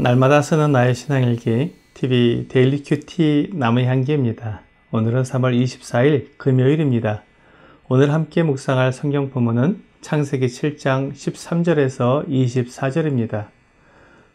날마다 쓰는 나의 신앙일기 TV 데일리 큐티 나무의 향기입니다. 오늘은 3월 24일 금요일입니다. 오늘 함께 묵상할 성경 본문은 창세기 7장 13절에서 24절입니다.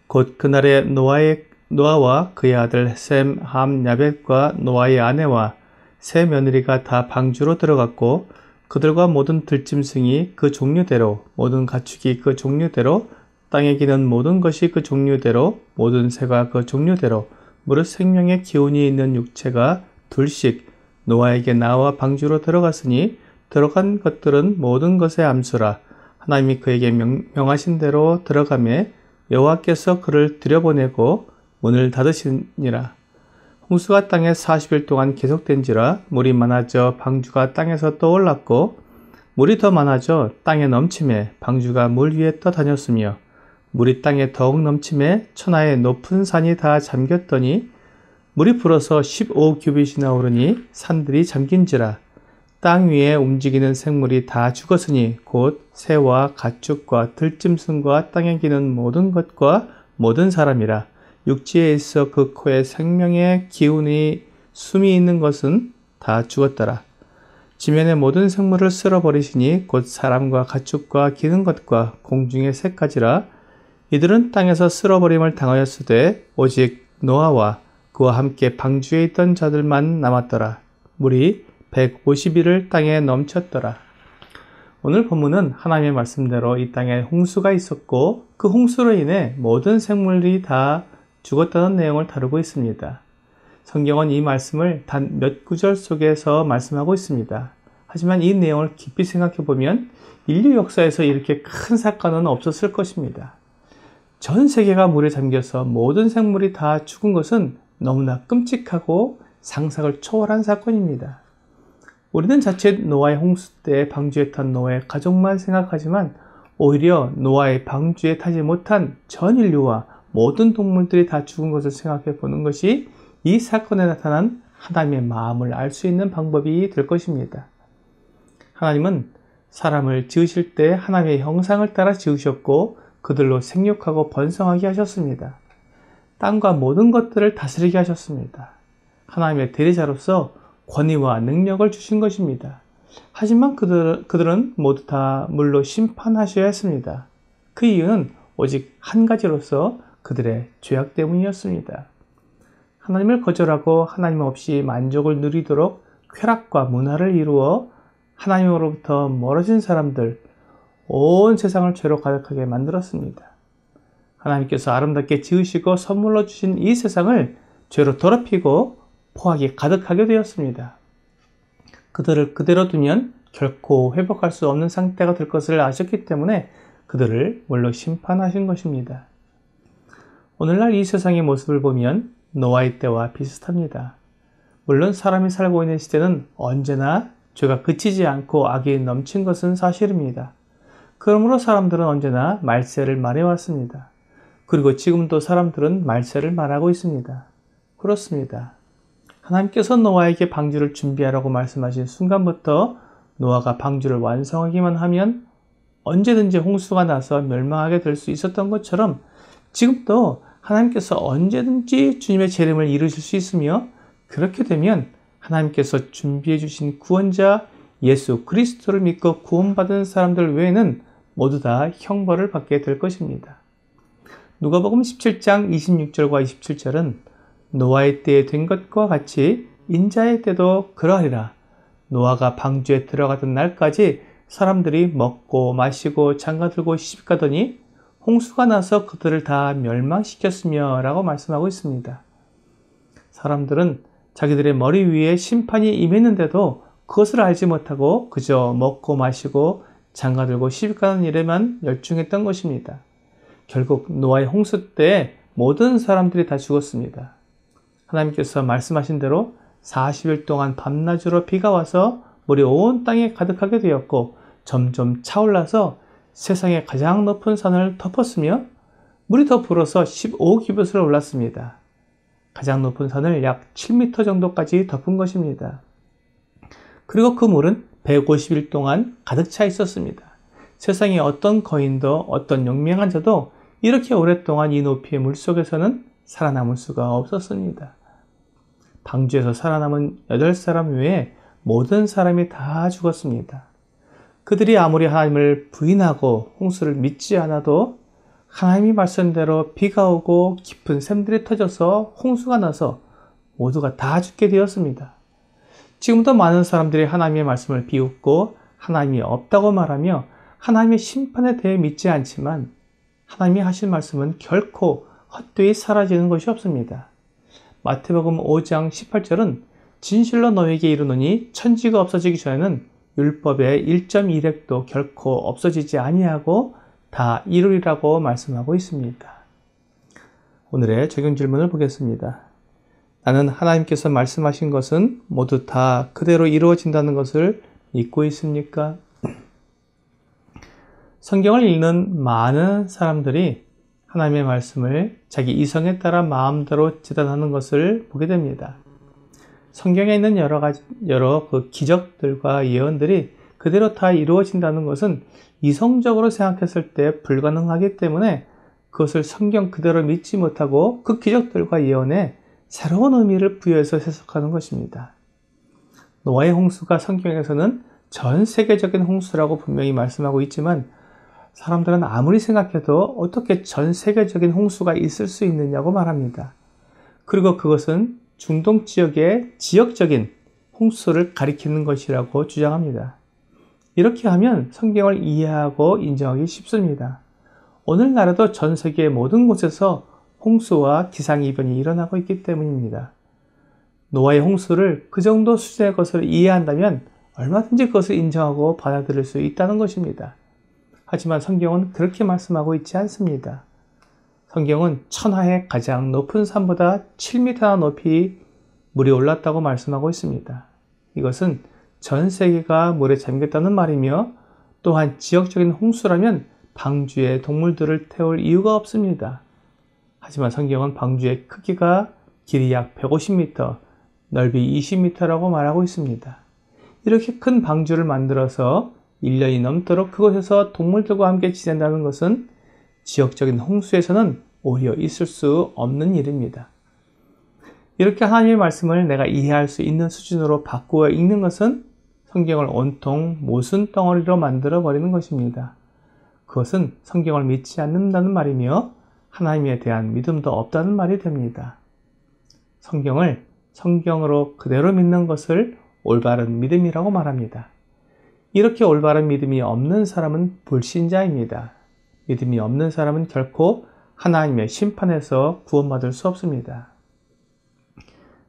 곧 그날에 노아와 그의 아들 셈, 함, 야벳과 노아의 아내와 세 며느리가 다 방주로 들어갔고 그들과 모든 들짐승이 그 종류대로 모든 가축이 그 종류대로 땅에 기는 모든 것이 그 종류대로 모든 새가 그 종류대로 무릇 생명의 기운이 있는 육체가 둘씩 노아에게 나와 방주로 들어갔으니 들어간 것들은 모든 것의 암수라. 하나님이 그에게 명하신 대로 들어가매 여호와께서 그를 들여보내고 문을 닫으시니라. 홍수가 땅에 40일 동안 계속된지라 물이 많아져 방주가 땅에서 떠올랐고 물이 더 많아져 땅에 넘침에 방주가 물 위에 떠다녔으며 물이 땅에 더욱 넘침에 천하의 높은 산이 다 잠겼더니 물이 불어서 15규빗이나 오르니 산들이 잠긴지라. 땅 위에 움직이는 생물이 다 죽었으니 곧 새와 가축과 들짐승과 땅에 기는 모든 것과 모든 사람이라. 육지에 있어 그 코에 생명의 기운이 숨이 있는 것은 다 죽었더라. 지면의 모든 생물을 쓸어버리시니 곧 사람과 가축과 기는 것과 공중의 새까지라. 이들은 땅에서 쓸어버림을 당하였으되 오직 노아와 그와 함께 방주에 있던 자들만 남았더라. 물이 150일을 땅에 넘쳤더라. 오늘 본문은 하나님의 말씀대로 이 땅에 홍수가 있었고 그 홍수로 인해 모든 생물이 다 죽었다는 내용을 다루고 있습니다. 성경은 이 말씀을 단 몇 구절 속에서 말씀하고 있습니다. 하지만 이 내용을 깊이 생각해 보면 인류 역사에서 이렇게 큰 사건은 없었을 것입니다. 전 세계가 물에 잠겨서 모든 생물이 다 죽은 것은 너무나 끔찍하고 상상을 초월한 사건입니다. 우리는 자칫 노아의 홍수 때 방주에 탄 노아의 가족만 생각하지만 오히려 노아의 방주에 타지 못한 전 인류와 모든 동물들이 다 죽은 것을 생각해 보는 것이 이 사건에 나타난 하나님의 마음을 알 수 있는 방법이 될 것입니다. 하나님은 사람을 지으실 때 하나님의 형상을 따라 지으셨고 그들로 생육하고 번성하게 하셨습니다. 땅과 모든 것들을 다스리게 하셨습니다. 하나님의 대리자로서 권위와 능력을 주신 것입니다. 하지만 그들은 모두 다 물로 심판하셔야 했습니다. 그 이유는 오직 한 가지로서 그들의 죄악 때문이었습니다. 하나님을 거절하고 하나님 없이 만족을 누리도록 쾌락과 문화를 이루어 하나님으로부터 멀어진 사람들, 온 세상을 죄로 가득하게 만들었습니다. 하나님께서 아름답게 지으시고 선물로 주신 이 세상을 죄로 더럽히고 포악이 가득하게 되었습니다. 그들을 그대로 두면 결코 회복할 수 없는 상태가 될 것을 아셨기 때문에 그들을 물로 심판하신 것입니다. 오늘날 이 세상의 모습을 보면 노아의 때와 비슷합니다. 물론 사람이 살고 있는 시대는 언제나 죄가 그치지 않고 악이 넘친 것은 사실입니다. 그러므로 사람들은 언제나 말세를 말해왔습니다. 그리고 지금도 사람들은 말세를 말하고 있습니다. 그렇습니다. 하나님께서 노아에게 방주를 준비하라고 말씀하신 순간부터 노아가 방주를 완성하기만 하면 언제든지 홍수가 나서 멸망하게 될 수 있었던 것처럼 지금도 하나님께서 언제든지 주님의 재림을 이루실 수 있으며 그렇게 되면 하나님께서 준비해 주신 구원자 예수 그리스도를 믿고 구원받은 사람들 외에는 모두 다 형벌을 받게 될 것입니다. 누가복음 17장 26절과 27절은 노아의 때에 된 것과 같이 인자의 때도 그러하리라. 노아가 방주에 들어가던 날까지 사람들이 먹고 마시고 장가들고 시집가더니 홍수가 나서 그들을 다 멸망시켰으며 라고 말씀하고 있습니다. 사람들은 자기들의 머리 위에 심판이 임했는데도 그것을 알지 못하고 그저 먹고 마시고 장가들고 시집가는 일에만 열중했던 것입니다. 결국 노아의 홍수 때 모든 사람들이 다 죽었습니다. 하나님께서 말씀하신 대로 40일 동안 밤낮으로 비가 와서 물이 온 땅에 가득하게 되었고 점점 차올라서 세상의 가장 높은 산을 덮었으며 물이 더 불어서 15규빗을 올랐습니다. 가장 높은 산을 약 7m 정도까지 덮은 것입니다. 그리고 그 물은 150일 동안 가득 차 있었습니다. 세상에 어떤 거인도 어떤 용맹한 자도 이렇게 오랫동안 이 높이의 물속에서는 살아남을 수가 없었습니다. 방주에서 살아남은 8사람 외에 모든 사람이 다 죽었습니다. 그들이 아무리 하나님을 부인하고 홍수를 믿지 않아도 하나님이 말씀대로 비가 오고 깊은 샘들이 터져서 홍수가 나서 모두가 다 죽게 되었습니다. 지금도 많은 사람들이 하나님의 말씀을 비웃고 하나님이 없다고 말하며 하나님의 심판에 대해 믿지 않지만 하나님이 하신 말씀은 결코 헛되이 사라지는 것이 없습니다. 마태복음 5장 18절은 진실로 너에게 이르노니 천지가 없어지기 전에는 율법의 1.1획도 결코 없어지지 아니하고 다 이루리라고 말씀하고 있습니다. 오늘의 적용 질문을 보겠습니다. 나는 하나님께서 말씀하신 것은 모두 다 그대로 이루어진다는 것을 믿고 있습니까? 성경을 읽는 많은 사람들이 하나님의 말씀을 자기 이성에 따라 마음대로 재단하는 것을 보게 됩니다. 성경에 있는 여러 기적들과 예언들이 그대로 다 이루어진다는 것은 이성적으로 생각했을 때 불가능하기 때문에 그것을 성경 그대로 믿지 못하고 그 기적들과 예언에 새로운 의미를 부여해서 해석하는 것입니다. 노아의 홍수가 성경에서는 전 세계적인 홍수라고 분명히 말씀하고 있지만 사람들은 아무리 생각해도 어떻게 전 세계적인 홍수가 있을 수 있느냐고 말합니다. 그리고 그것은 중동 지역의 지역적인 홍수를 가리키는 것이라고 주장합니다. 이렇게 하면 성경을 이해하고 인정하기 쉽습니다. 오늘날에도 전 세계의 모든 곳에서 홍수와 기상이변이 일어나고 있기 때문입니다. 노아의 홍수를 그 정도 수준의 것을 이해한다면 얼마든지 그것을 인정하고 받아들일 수 있다는 것입니다. 하지만 성경은 그렇게 말씀하고 있지 않습니다. 성경은 천하의 가장 높은 산보다 7m나 높이 물이 올랐다고 말씀하고 있습니다. 이것은 전 세계가 물에 잠겼다는 말이며 또한 지역적인 홍수라면 방주에 동물들을 태울 이유가 없습니다. 하지만 성경은 방주의 크기가 길이 약 150m, 넓이 20m라고 말하고 있습니다. 이렇게 큰 방주를 만들어서 1년이 넘도록 그곳에서 동물들과 함께 지낸다는 것은 지역적인 홍수에서는 오히려 있을 수 없는 일입니다. 이렇게 하나님의 말씀을 내가 이해할 수 있는 수준으로 바꾸어 읽는 것은 성경을 온통 모순 덩어리로 만들어 버리는 것입니다. 그것은 성경을 믿지 않는다는 말이며 하나님에 대한 믿음도 없다는 말이 됩니다. 성경을 성경으로 그대로 믿는 것을 올바른 믿음이라고 말합니다. 이렇게 올바른 믿음이 없는 사람은 불신자입니다. 믿음이 없는 사람은 결코 하나님의 심판에서 구원받을 수 없습니다.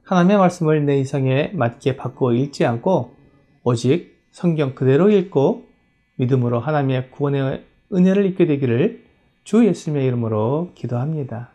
하나님의 말씀을 내 이성에 맞게 바꾸어 읽지 않고 오직 성경 그대로 읽고 믿음으로 하나님의 구원의 은혜를 입게 되기를 주 예수님의 이름으로 기도합니다.